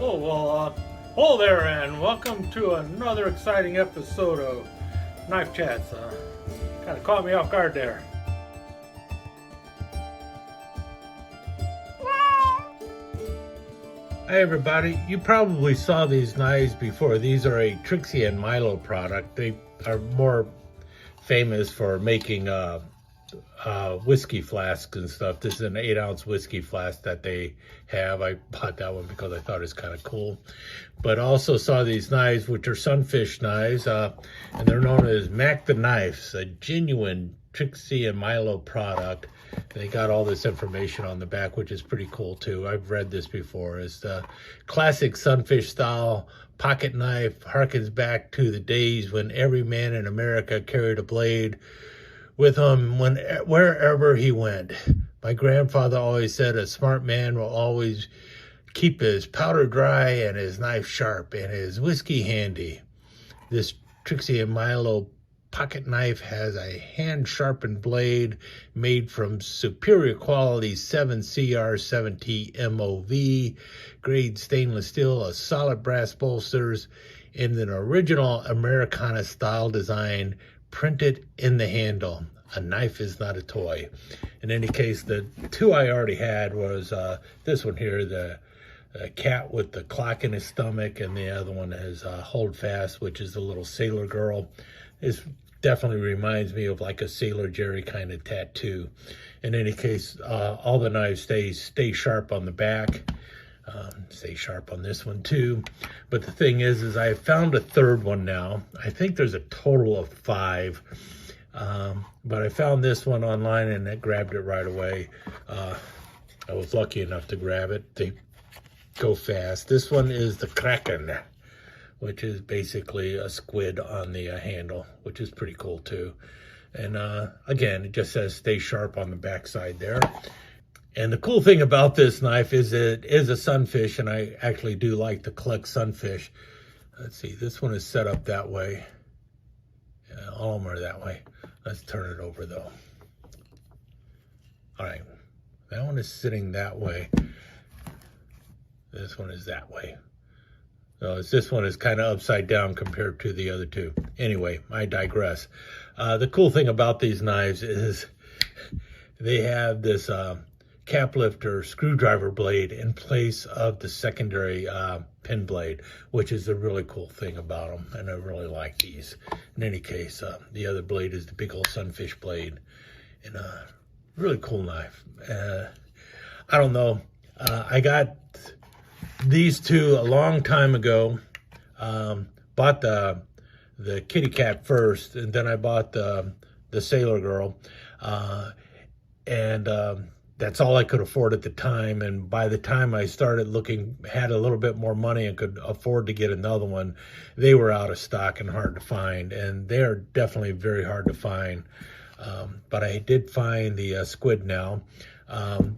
Hello there, and welcome to another exciting episode of Knife Chats. Kind of caught me off guard there. Hey everybody, you probably saw these knives before. These are a Trixie and Milo product. They are more famous for making whiskey flasks and stuff. This is an 8-ounce whiskey flask that they have. I bought that one because I thought it's kind of cool. But also saw these knives, which are Sunfish knives, and they're known as Mack the Knives, a genuine Trixie and Milo product. They got all this information on the back, which is pretty cool too. I've read this before. It's the classic Sunfish style pocket knife, harkens back to the days when every man in America carried a blade with him wherever he went. My grandfather always said a smart man will always keep his powder dry and his knife sharp and his whiskey handy. This Trixie and Milo pocket knife has a hand-sharpened blade made from superior quality 7CR7T MOV, grade stainless steel, a solid brass bolsters, and an original Americana style design printed in the handle. A knife is not a toy. In any case, the two I already had was this one here, the cat with the clock in his stomach, and the other one is Hold Fast, which is the little sailor girl. This definitely reminds me of like a Sailor Jerry kind of tattoo. In any case, all the knives stay sharp on the back. Stay sharp on this one too. But the thing is I found a third one now. I think there's a total of 5. But I found this one online and I grabbed it right away. I was lucky enough to grab it. They go fast. This one is the Kraken, which is basically a squid on the handle, which is pretty cool too. And again, it just says stay sharp on the backside there. And the cool thing about this knife is it is a sunfish, and I actually do like to collect sunfish. Let's see, this one is set up that way. Yeah, all of them are that way. Let's turn it over though. All right, that one is sitting that way. This one is that way. So this one is kind of upside down compared to the other two. Anyway, I digress. The cool thing about these knives is they have this cap lifter screwdriver blade in place of the secondary pin blade, which is a really cool thing about them, and I really like these. In any case, the other blade is the big old Sunfish blade, and a really cool knife. I don't know, I got these two a long time ago. Bought the kitty cat first, and then I bought the Sailor Girl, and that's all I could afford at the time. And by the time I started looking, had a little bit more money and could afford to get another one, they were out of stock and hard to find, and they are definitely very hard to find. But I did find the squid now.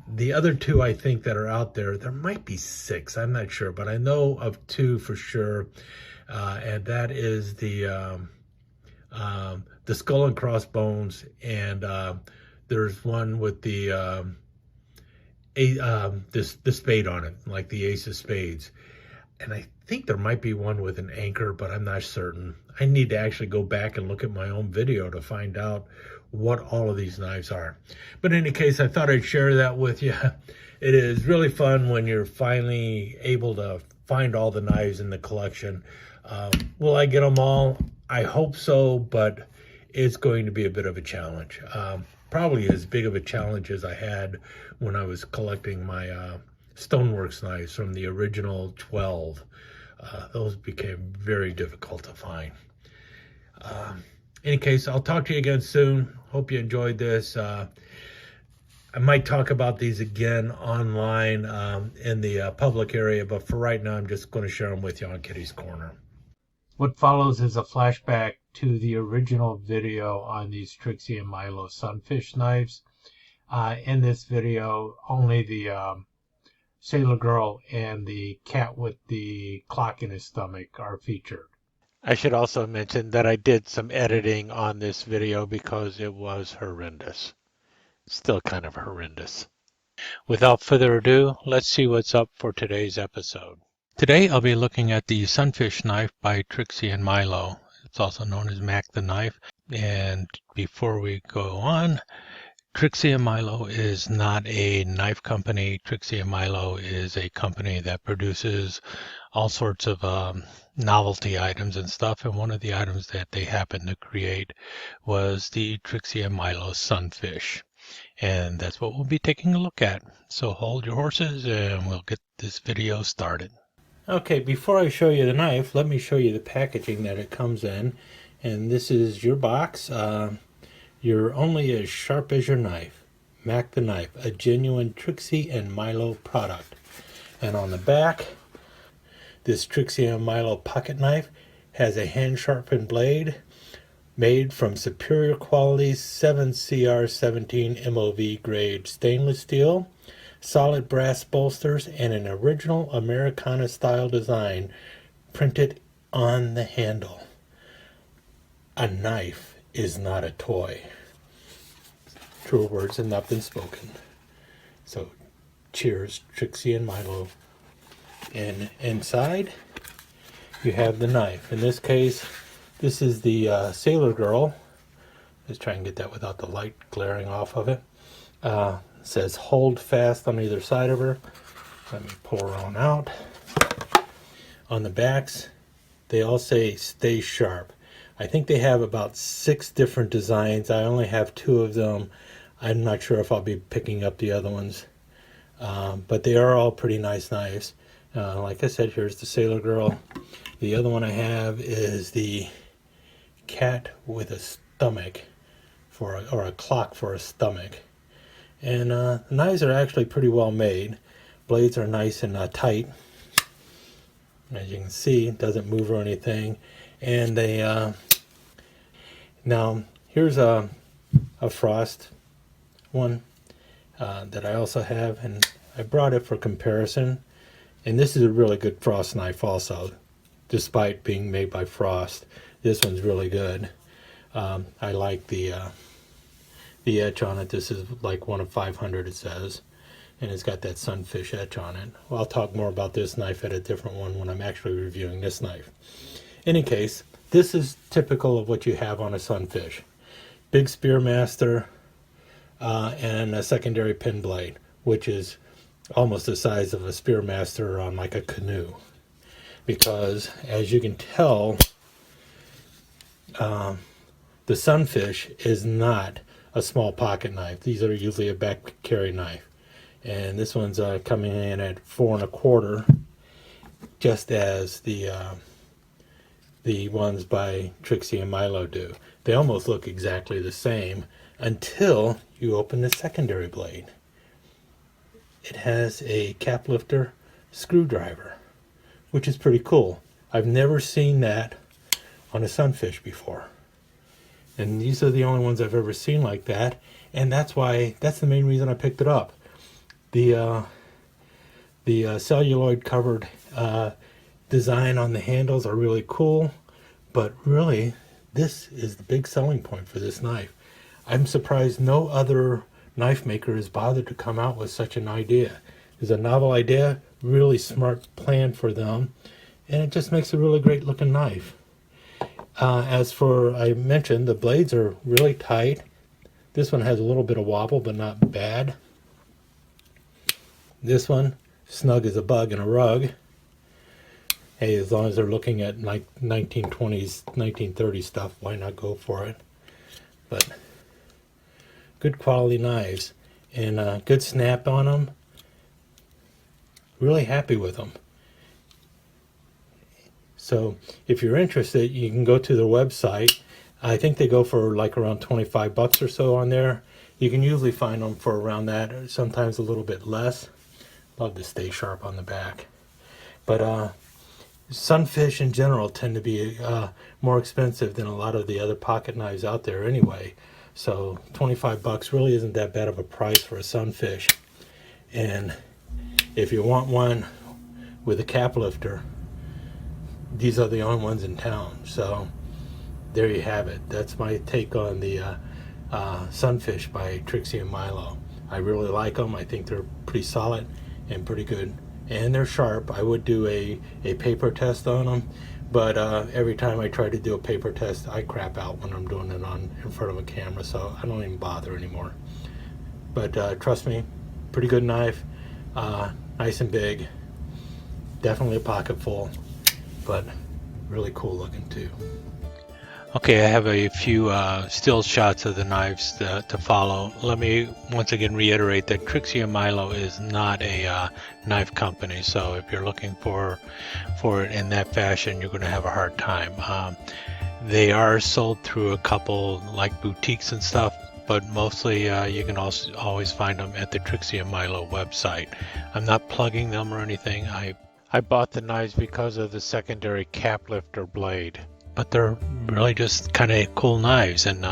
The other two I think that are out there, there might be 6, I'm not sure, but I know of 2 for sure, and that is the skull and crossbones, and there's one with the spade on it, like the ace of spades. And I think there might be one with an anchor, but I'm not certain. I need to actually go back and look at my own video to find out what all of these knives are. But in any case, I thought I'd share that with you. It is really fun when you're finally able to find all the knives in the collection. Will I get them all? I hope so, but it's going to be a bit of a challenge. Probably as big of a challenge as I had when I was collecting my Stoneworks knives from the original 12. Those became very difficult to find. Any case, I'll talk to you again soon. Hope you enjoyed this. I might talk about these again online in the public area, but for right now, I'm just going to share them with you on Kitty's Corner. What follows is a flashback to the original video on these Trixie and Milo Sunfish knives. In this video, only the Sailor Girl and the cat with the clock in his stomach are featured. I should also mention that I did some editing on this video because it was horrendous. Still kind of horrendous. Without further ado, let's see what's up for today's episode. Today I'll be looking at the Sunfish Knife by Trixie Milo. It's also known as Mack the knife. And before we go on, Trixie Milo is not a knife company. Trixie Milo is a company that produces all sorts of novelty items and stuff. And one of the items that they happened to create was the Trixie Milo Sunfish. And that's what we'll be taking a look at. So hold your horses and we'll get this video started. Okay, before I show you the knife, let me show you the packaging that it comes in. And this is your box. You're only as sharp as your knife. Mack the knife, a genuine Trixie and Milo product. And on the back, this Trixie and Milo pocket knife has a hand-sharpened blade made from superior quality 7CR17 MOV grade stainless steel, solid brass bolsters, and an original Americana style design printed on the handle. A knife is not a toy. Truer words have not been spoken. So cheers, Trixie and Milo. And inside you have the knife. In this case, this is the Sailor Girl. Let's try and get that without the light glaring off of it. It says hold fast on either side of her. Let me pull her on out. On the backs, they all say stay sharp. I think they have about 6 different designs. I only have 2 of them. I'm not sure if I'll be picking up the other ones. But they are all pretty nice knives. Like I said, here's the Sailor Girl. The other one I have is the cat with a stomach, or a clock for a stomach. And the knives are actually pretty well made. Blades are nice and tight. As you can see, it doesn't move or anything. And they now here's a frost one that I also have, and I brought it for comparison. And this is a really good frost knife also, despite being made by Frost. This one's really good. I like the etch on it. This is like 1 of 500, it says, and it's got that sunfish etch on it. Well, I'll talk more about this knife at a different one when I'm actually reviewing this knife. In any case, this is typical of what you have on a sunfish. Big Spearmaster and a secondary pin blade, which is almost the size of a Spearmaster on like a canoe. Because as you can tell, the Sunfish is not a small pocket knife. These are usually a back carry knife. And this one's coming in at 4 1/4, just as the ones by Trixie and Milo do. They almost look exactly the same until you open the secondary blade. It has a cap lifter screwdriver, which is pretty cool. I've never seen that on a Sunfish before. And these are the only ones I've ever seen like that. And that's the main reason I picked it up. The celluloid covered design on the handles are really cool, but really this is the big selling point for this knife. I'm surprised no other knife maker has bothered to come out with such an idea. It's a novel idea, really smart plan for them, and it just makes a really great looking knife. As for, I mentioned, the blades are really tight. This one has a little bit of wobble, but not bad. This one, snug as a bug in a rug. Hey, as long as they're looking at like 1920s, 1930s stuff, why not go for it? But good quality knives, and good snap on them. Really happy with them. So if you're interested, you can go to their website. I think they go for like around 25 bucks or so on there. You can usually find them for around that, or sometimes a little bit less. Love to stay sharp on the back. But Sunfish in general tend to be more expensive than a lot of the other pocket knives out there anyway. So 25 bucks really isn't that bad of a price for a Sunfish. And if you want one with a cap lifter, these are the only ones in town. So there you have it. That's my take on the Sunfish by Trixie and Milo. I really like them. I think they're pretty solid and pretty good and they're sharp. I would do a paper test on them, but every time I try to do a paper test, I crap out when I'm doing it in front of a camera, so I don't even bother anymore. But trust me, pretty good knife, nice and big, definitely a pocket full, but really cool looking too. Okay, I have a few still shots of the knives to follow. Let me once again reiterate that Trixie and Milo is not a knife company, so if you're looking for it in that fashion, you're going to have a hard time. They are sold through a couple like boutiques and stuff, but mostly you can also always find them at the Trixie and Milo website. I'm not plugging them or anything. I bought the knives because of the secondary cap lifter blade, but they're really just kind of cool knives. And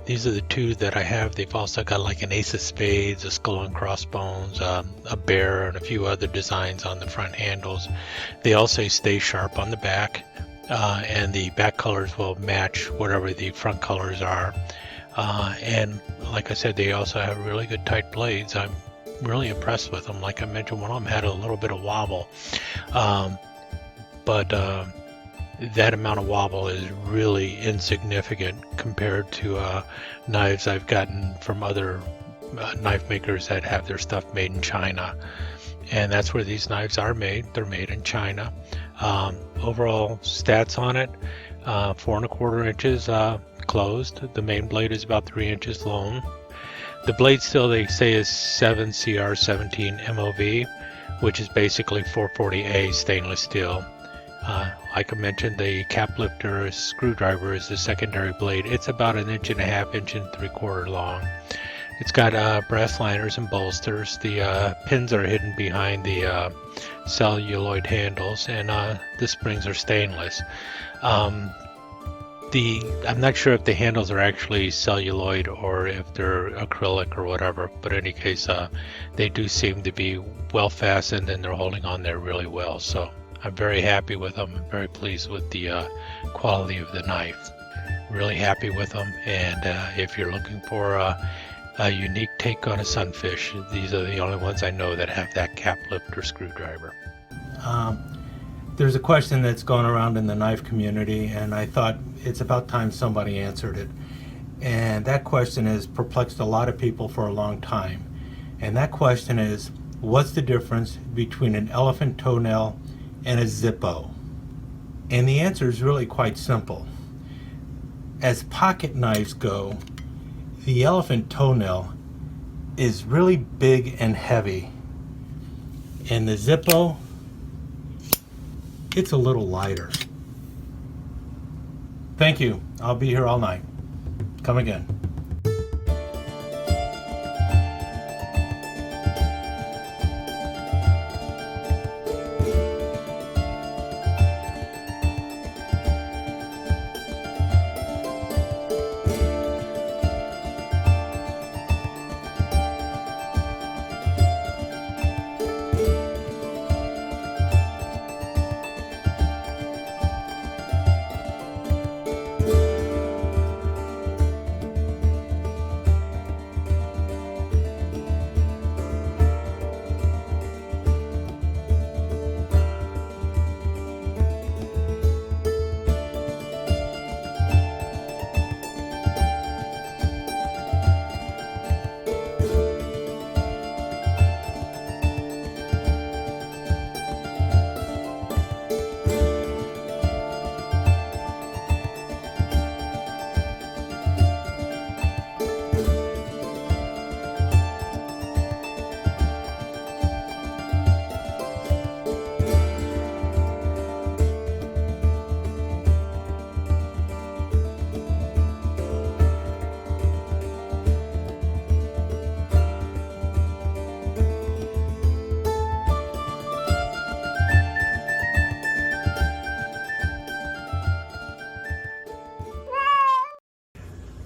these are the two that I have. They've also got like an ace of spades, a skull and crossbones, a bear, and a few other designs on the front handles. They also stay sharp on the back, and the back colors will match whatever the front colors are. And like I said, they also have really good tight blades. I'm really impressed with them. Like I mentioned, one of them had a little bit of wobble, but that amount of wobble is really insignificant compared to knives I've gotten from other knife makers that have their stuff made in China. And that's where these knives are made. They're made in China. Overall stats on it, 4¼ inches closed. The main blade is about 3 inches long. The blade still, they say, is 7 CR17 MOV, which is basically 440A stainless steel. Like I mentioned, the cap lifter screwdriver is the secondary blade. It's about 1.5 inches, 1.75 long. It's got brass liners and bolsters. The pins are hidden behind the celluloid handles, and the springs are stainless. I'm not sure if the handles are actually celluloid or if they're acrylic or whatever, but in any case, they do seem to be well fastened and they're holding on there really well. So I'm very happy with them. I'm very pleased with the quality of the knife. Really happy with them. And if you're looking for a unique take on a sunfish, these are the only ones I know that have that cap lifter screwdriver. There's a question that's going around in the knife community, and I thought it's about time somebody answered it. And that question has perplexed a lot of people for a long time. And that question is, what's the difference between an elephant toenail and a Zippo? And the answer is really quite simple. As pocket knives go, the elephant toenail is really big and heavy, and the Zippo, it's a little lighter. Thank you. I'll be here all night. Come again.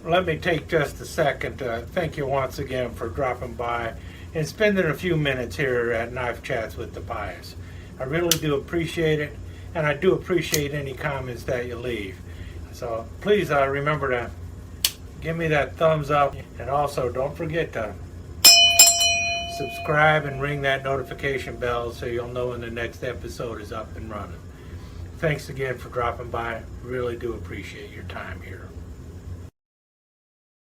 Let me take just a second to thank you once again for dropping by and spending a few minutes here at Knife Chats with the Pious. I really do appreciate it, and I do appreciate any comments that you leave. So please remember to give me that thumbs up, and also don't forget to subscribe and ring that notification bell so you'll know when the next episode is up and running. Thanks again for dropping by. Really do appreciate your time here.